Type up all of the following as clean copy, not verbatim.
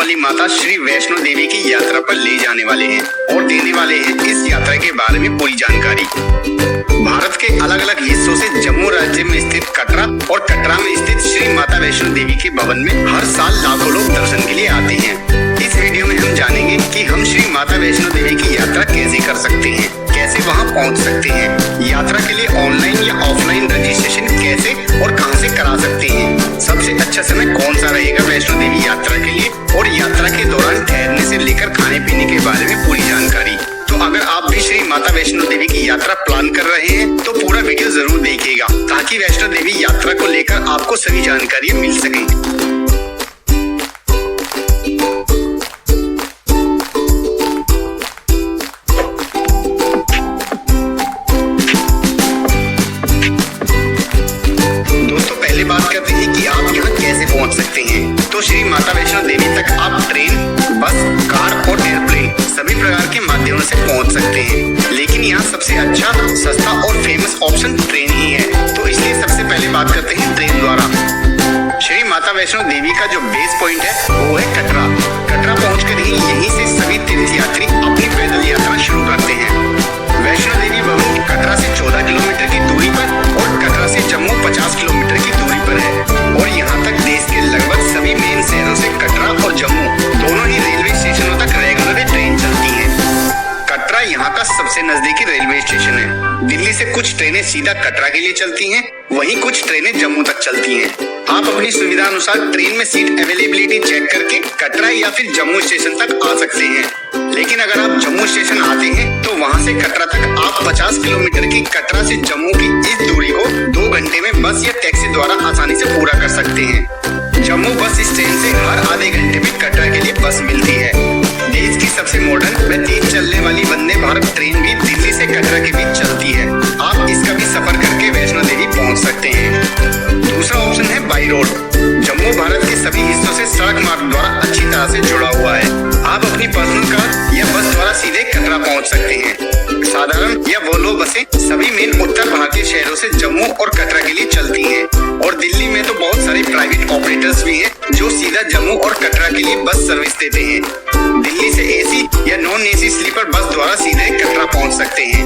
वाली माता श्री वैष्णो देवी की यात्रा पर ले जाने वाले हैं और देने वाले हैं इस यात्रा के बारे में पूरी जानकारी। भारत के अलग अलग हिस्सों से जम्मू राज्य में स्थित कटरा और कटरा में स्थित श्री माता वैष्णो देवी के भवन में हर साल लाखों लोग दर्शन के लिए आते हैं। इस वीडियो में हम जानेंगे कि हम श्री माता वैष्णो देवी की यात्रा कैसे कर सकते हैं, कैसे वहां पहुंच सकते हैं, यात्रा के लिए ऑनलाइन या ऑफलाइन रजिस्ट्रेशन कैसे और कहां से करा सकते हैं, सबसे अच्छा समय कौन सा रहेगा वैष्णो देवी यात्रा के लिए और यात्रा के दौरान ठहरने से लेकर खाने पीने के बारे में पूरी जानकारी। तो अगर आप भी श्री माता वैष्णो देवी की यात्रा प्लान कर रहे हैं तो पूरा वीडियो जरूर देखिएगा ताकि वैष्णो देवी यात्रा को लेकर आपको सभी जानकारियां मिल सकें। बात करते हैं कि आप यहाँ कैसे पहुँच सकते हैं। तो श्री माता वैष्णो देवी तक आप ट्रेन, बस, कार और एयरप्लेन सभी प्रकार के माध्यमों से पहुँच सकते हैं, लेकिन यहाँ सबसे अच्छा, सस्ता और फेमस ऑप्शन ट्रेन ही है। तो इसलिए सबसे पहले बात करते हैं ट्रेन द्वारा। श्री माता वैष्णो देवी का जो बेस पॉइंट है वो है कटरा। कटरा पहुँचकर ही यहीं से सभी तीर्थ यात्री अपनी पैदल यात्रा शुरू करते हैं। वैष्णो देवी भवन कटरा से 14 किलोमीटर की दूरी पर और कटरा से जम्मू 50 किलोमीटर की दूरी पर है और यहाँ तक देश के लगभग सभी मेन शहरों से कटरा और जम्मू दोनों ही रेलवे स्टेशनों तक रेगुलर ट्रेन चलती है। कटरा यहाँ का सबसे नजदीकी रेलवे स्टेशन है। दिल्ली से कुछ ट्रेनें सीधा कटरा के लिए चलती हैं, वहीं कुछ ट्रेनें जम्मू तक चलती हैं। आप अपनी सुविधा अनुसार ट्रेन में सीट अवेलेबिलिटी चेक करके कटरा या फिर जम्मू स्टेशन तक आ सकते हैं। लेकिन अगर आप जम्मू स्टेशन आते हैं तो वहां से कटरा तक आप 50 किलोमीटर की कटरा से जम्मू की इस दूरी को 2 घंटे में बस या टैक्सी द्वारा आसानी से पूरा कर सकते हैं। जम्मू बस स्टैंड से हर आधे घंटे में कटरा के लिए बस मिलती है। देश की सबसे मॉडर्न व तेज चलने वाली वंदे भारत ट्रेन भी दिल्ली से कटरा के बीच चलती है। आप इसका भी सफर करके वैष्णो देवी पहुंच सकते हैं। दूसरा ऑप्शन है बाई रोड। जम्मू भारत के सभी हिस्सों से सड़क मार्ग द्वारा अच्छी तरह से जुड़ा हुआ है। आप अपनी पर्सनल कार या बस द्वारा सीधे कटरा पहुंच सकते हैं। साधारण या वोल्वो बसें सभी मेन उत्तर भारतीय शहरों से जम्मू और कटरा के लिए चलती हैं और दिल्ली में तो बहुत सारे प्राइवेट ऑपरेटर्स भी हैं जो सीधा जम्मू और कटरा के लिए बस सर्विस देते हैं। दिल्ली से एसी या नॉन एसी स्लीपर बस द्वारा सीधे कटरा पहुंच सकते हैं।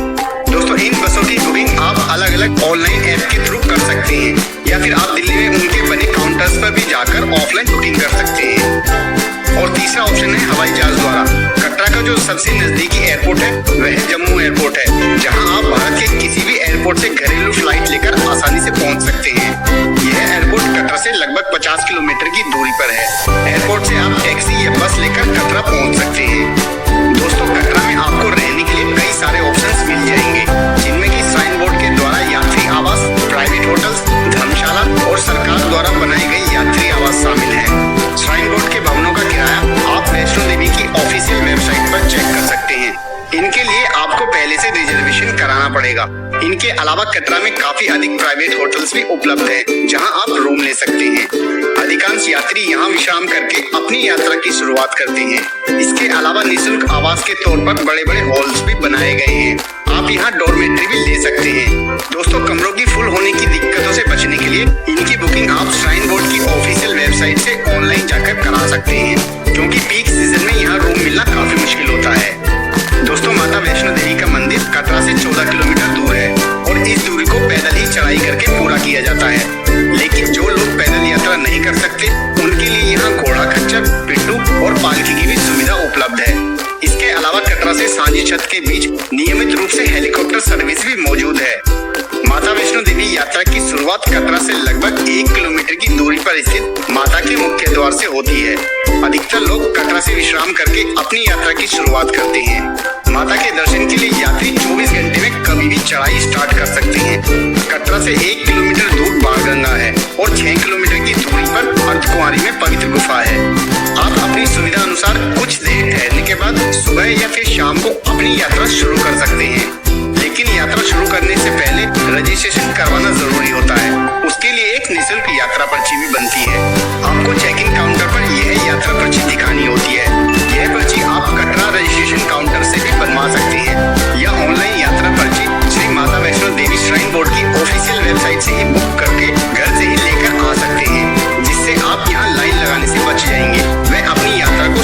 दोस्तों इन बसों की बुकिंग आप अलग अलग ऑनलाइन ऐप के थ्रू कर सकते हैं या फिर आप दिल्ली में उनके बने काउंटर्स पर भी जाकर ऑफलाइन बुकिंग कर सकते हैं। और तीसरा ऑप्शन है हवाई जहाज द्वारा। कटरा का जो सबसे नजदीकी एयरपोर्ट है वह जम्मू एयरपोर्ट है, जहां आप भारत के किसी भी एयरपोर्ट से घरेलू फ्लाइट लेकर आसानी से पहुंच सकते हैं। यह एयरपोर्ट कटरा से लगभग 50 किलोमीटर की दूरी पर है। एयरपोर्ट से आप टैक्सी या बस लेकर कटरा पहुंच सकते हैं। दोस्तों कटरा में आपको रहने के लिए कई सारे ऑप्शंस मिल जाएंगे, जिनमें कि श्राइन बोर्ड के द्वारा यात्री आवास, प्राइवेट होटल्स, धर्मशाला और सरकार द्वारा बनाई गई यात्री आवास शामिल है। श्राइन बोर्ड के भवनों का किराया आप वैष्णो देवी की ऑफिशियल वेबसाइट पर चेक कर सकते हैं। इनके लिए आपको पहले से रिजर्वेशन कराना पड़ेगा। इनके अलावा कटरा में काफी अधिक प्राइवेट होटल्स भी उपलब्ध हैं, जहां आप रूम ले सकते हैं। अधिकांश यात्री यहां विश्राम करके अपनी यात्रा की शुरुआत करते हैं। इसके अलावा निःशुल्क आवास के तौर पर बड़े बड़े हॉल्स भी बनाए गए हैं। आप यहाँ डॉर्मेट्री भी ले सकते हैं। दोस्तों कमरों की फुल होने की दिक्कतों से बचने के लिए इनकी बुकिंग आप श्राइन बोर्ड की ऑफिशियल वेबसाइट से ऑनलाइन जाकर करा सकते हैं, क्योंकि पीक सीजन में यहाँ रूम मिलना काफी मुश्किल होता है। दोस्तों माता वैष्णो देवी का मंदिर कटरा से 14 किलोमीटर दूर है और इस दूरी को पैदल ही चढ़ाई करके पूरा किया जाता है। लेकिन जो लोग पैदल यात्रा नहीं कर सकते उनके लिए यहाँ घोड़ा खच्चर, पिट्ठू और पालकी की भी सुविधा उपलब्ध है। इसके अलावा कटरा से सांझी छत के बीच नियमित रूप से हेलीकॉप्टर सर्विस भी मौजूद है। माता वैष्णो देवी यात्रा की शुरुआत कटरा से लगभग 1 किलोमीटर की दूरी पर स्थित माता के मुख्य द्वार से होती है। अधिकतर लोग कटरा से विश्राम करके अपनी यात्रा की शुरुआत करते हैं। माता के दर्शन के लिए यात्री 24 घंटे में कभी भी चढ़ाई स्टार्ट कर सकते हैं। कटरा से 1 किलोमीटर दूर बाणगंगा है और 6 किलोमीटर की दूरी पर अर्धकुंवारी में पवित्र गुफा है। आप अपनी सुविधा अनुसार कुछ देर ठहरने के बाद सुबह या फिर शाम को अपनी यात्रा शुरू कर सकते हैं। लेकिन यात्रा शुरू करने से पहले रजिस्ट्रेशन करवाना जरूरी होता है। उसके लिए एक निःशुल्क यात्रा पर्ची भी बनती है। आपको चेक इन काउंटर पर यह यात्रा पर्ची दिखानी होती है। यह पर्ची आप कटरा रजिस्ट्रेशन काउंटर से भी बनवा सकते हैं या ऑनलाइन यात्रा पर्ची श्री माता वैष्णो देवी श्राइन बोर्ड की ऑफिशियल वेबसाइट से ही बुक करके घर से ही लेकर आ सकते हैं, जिससे आप यहाँ लाइन लगाने से बच जाएंगे व अपनी यात्रा को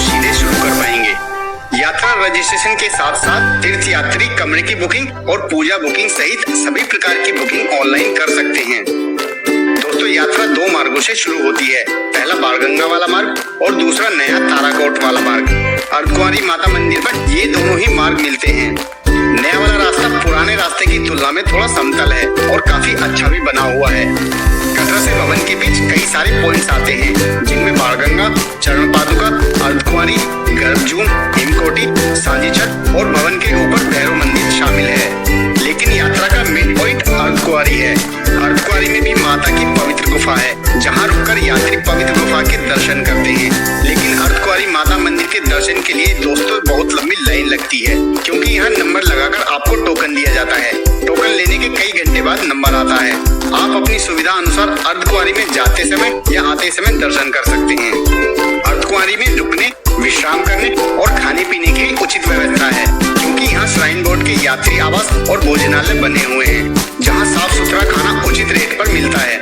यात्री कमरे की बुकिंग और पूजा बुकिंग सहित सभी प्रकार की बुकिंग ऑनलाइन कर सकते हैं। दोस्तों यात्रा 2 मार्गों से शुरू होती है, पहला बाणगंगा वाला मार्ग और दूसरा नया ताराकोट वाला मार्ग। अर्धकुंवारी माता मंदिर पर ये दोनों ही मार्ग मिलते हैं। नया वाला रास्ता पुराने रास्ते की तुलना में थोड़ा समतल है और काफी अच्छा भी बना हुआ है। कटरा से भवन के बीच कई सारे पॉइंट्स आते हैं, जिनमें बाणगंगा, चरण पादुका, अर्धकुंवारी, गर्भजून, हिमकोटी, सांझी छत और भवन के ऊपर भैरव मंदिर शामिल है। लेकिन यात्रा का मेन पॉइंट अर्धकुंवारी है। अर्धकुंवारी में भी माता की पवित्र गुफा है, जहां रुककर यात्री पवित्र गुफा के दर्शन करते हैं। लेकिन अर्धकुंवारी माता मंदिर के दर्शन के लिए दोस्तों बहुत लंबी लाइन लगती है, क्योंकि यहाँ नंबर लगाकर आपको टोकन दिया जाता है। टोकन लेने के कई घंटे बाद नंबर आता है। आप अपनी सुविधा अनुसार अर्धकुंवारी में जाते समय या आते समय दर्शन कर सकते हैं। अर्धकुंवारी में रुकने, विश्राम करने और खाने पीने की उचित व्यवस्था है, क्योंकि यहाँ श्राइन बोर्ड के यात्री आवास और भोजनालय बने हुए हैं, जहाँ साफ सुथरा खाना उचित रेट पर मिलता है।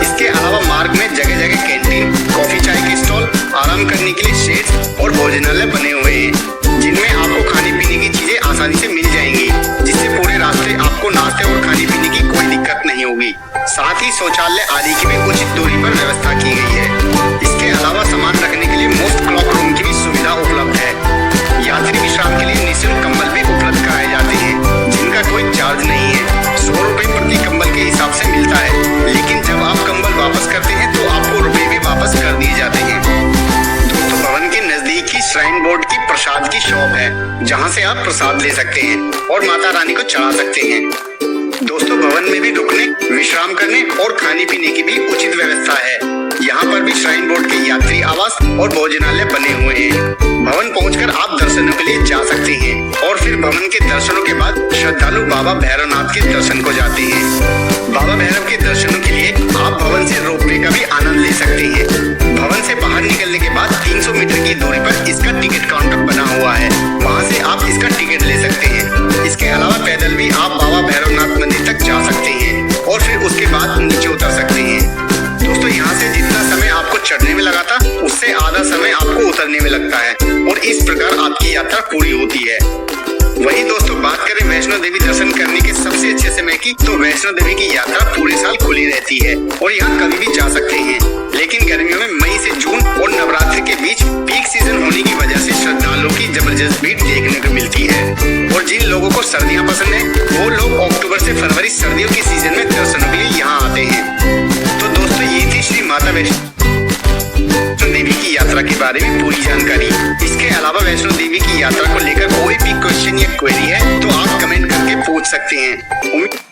इसके अलावा मार्ग में जगह जगह कैंटीन, कॉफी चाय के स्टॉल, आराम करने के लिए शेड्स और भोजनालय बने हुए हैं, जिनमें आपको खाने पीने की चीजें आसानी से मिल जाएंगी, जिससे पूरे रास्ते आपको नाश्ते और खाने पीने की कोई दिक्कत नहीं होगी। साथ ही शौचालय आदि की भी उचित दूरी पर व्यवस्था की गई है। इसके अलावा सामान रखने के लिए मुफ्त क्लॉक रूम की भी सुविधा उपलब्ध है। यात्री विश्राम के लिए निःशुल्क कंबल भी उपलब्ध कराए जाते हैं, जिनका कोई चार्ज नहीं है। 100 रुपए प्रति कंबल के हिसाब से मिलता है, लेकिन जब आप कंबल वापस करते हैं तो आपको रुपए भी वापस कर दिए जाते हैं। दोस्तों भवन के नजदीक ही श्राइन बोर्ड की प्रसाद की शॉप है, जहां से आप प्रसाद ले सकते हैं और माता रानी को चढ़ा सकते हैं। दोस्तों भवन में भी रुकने, विश्राम करने और खाने पीने की भी उचित व्यवस्था है। यहाँ पर भी श्राइन बोर्ड के यात्री आवास और भोजनालय बने हुए हैं। भवन पहुंचकर आप दर्शनों के लिए जा सकते हैं और फिर भवन के दर्शनों के बाद श्रद्धालु बाबा भैरवनाथ के दर्शन को जाते हैं। बाबा भैरव के दर्शनों के लिए आप भवन से रोपवे का भी आनंद ले सकते हैं। भवन से बाहर निकलने के बाद 300 मीटर की दूरी पर इसका टिकट काउंटर बना हुआ है, वहाँ से आप इसका टिकट ले सकते हैं। इसके अलावा पैदल भी आप बाबा भैरवनाथ मंदिर तक जा सकते हैं और फिर उसके बाद नीचे उतर सकते हैं। दोस्तों यहाँ से जितना समय आपको चढ़ने में लगा था, उससे आधा समय आपको उतरने में लगता है और इस प्रकार आपकी यात्रा पूरी होती है। वहीं दोस्तों बात करें वैष्णो देवी दर्शन करने के सबसे अच्छे समय की, तो वैष्णो देवी की यात्रा पूरे साल खुली रहती है और यहाँ कभी भी जा सकते हैं। लेकिन गर्मियों में मई से जून और नवरात्रि के बीच पीक सीजन होने की वजह से श्रद्धालुओं की जबरदस्त भीड़ देखने को मिलती है। और जिन लोगों को सर्दियाँ पसंद है, वो लोग अक्टूबर से फरवरी सर्दियों के सीजन में दर्शनों के लिए यहाँ आते हैं। तो दोस्तों ये थी श्री माता वैष्णो देवी की यात्रा के बारे में पूरी जानकारी। इसके अलावा वैष्णो देवी की यात्रा को लेकर कोई भी क्वेश्चन या क्वेरी है तो आप कमेंट करके पूछ सकते हैं।